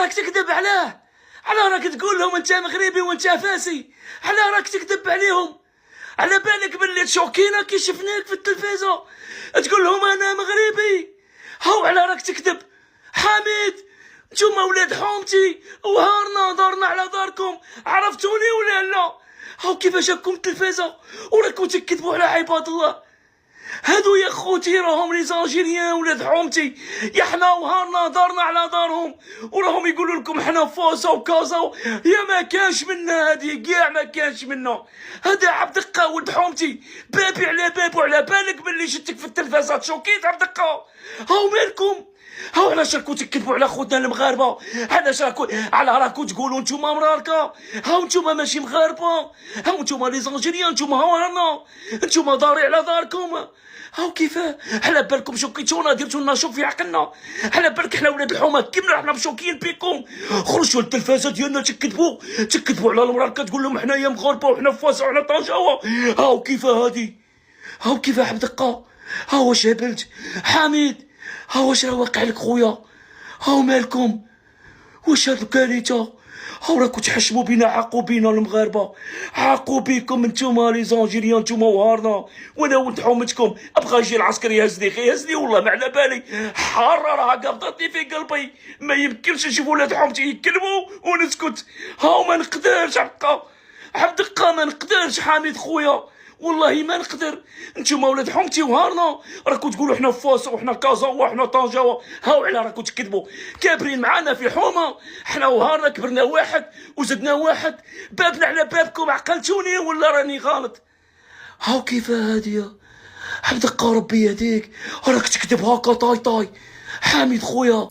راك تكذب على راك تقول لهم انت مغربي وانت فاسي، على راك تكذب عليهم، على بالك باللي تشوكينا كي شفناك في التلفازه تقول لهم انا مغربي، هاو على راك تكذب. حميد نتوما ولاد حومتي وهارنا دارنا على داركم، عرفتوني ولا لا؟ هاو كيفاش راكم التلفازه وراكم تكذبوا على عباد الله. هادو يا خوتي راهم لي زالجيريان ولاد حومتي، يا حنا وهارنا دارنا على دارهم وراهم يقولوا لكم حنا فوسا وكازا، يا ما كانش منا هادي كاع ما كانش منا. هذا عبد القا ولد حومتي بابي على بابو، على بالك باللي شفتك في التلفازات شوكيت عبد القا. هاو مالكم؟ هاو علاش راكم تكذبوا على خوتنا المغاربه؟ علاش راكم تقولوا نتوما مراركه؟ هاو نتوما ماشي مغاربه، هاو نتوما لي زالجيريان، نتوما هاورنا، نتوما داري على داركم. هاو كيفاه؟ على بالكم شوكيتونا درتو لنا شوك في عقلنا، على بالك حنا ولاد الحومه كيما حنا مشوكين بيكم. خرجوا للتلفازه ديالنا تكذبوا على المراركه، تقول لهم حنايا مغاربه وحنا فاسا وحنا طنجاوه. هاو كيفاه هادي؟ هاو كيفاه عبد القا؟ هاو واش هبلت؟ حميد هاو واش راه واقع لك خويا؟ هاو مالكم؟ واش هاد الكارثه؟ هاو راكم تحشموا بينا، عاقوا بينا المغاربه، عاقوا بيكم نتوما لي زانجيريان، نتوما وهارنا. وانا ولد حومتكم ابغى يجي العسكري يهزني والله ما على بالي، حاره راه قبضتني في قلبي، ما يمكنش نشوف ولاد حومتي يتكلموا ونسكت. هاو ما نقدرش عبد القا ما نقدرش. حميد خويا والله ما نقدر، نتوما ولاد حومتي وهارنا راكم تقولوا حنا فاس وحنا كازا وحنا طنجاوه. هاو على راكم تكذبوا، كابرين معانا في الحومه، حنا وهارنا كبرنا واحد وزدنا واحد، بابنا على بابكم. عقلتوني ولا راني غلط؟ هاو كيف هادي عبد القا ربي يهديك، راك تكذب هكا طاي. حميد خويا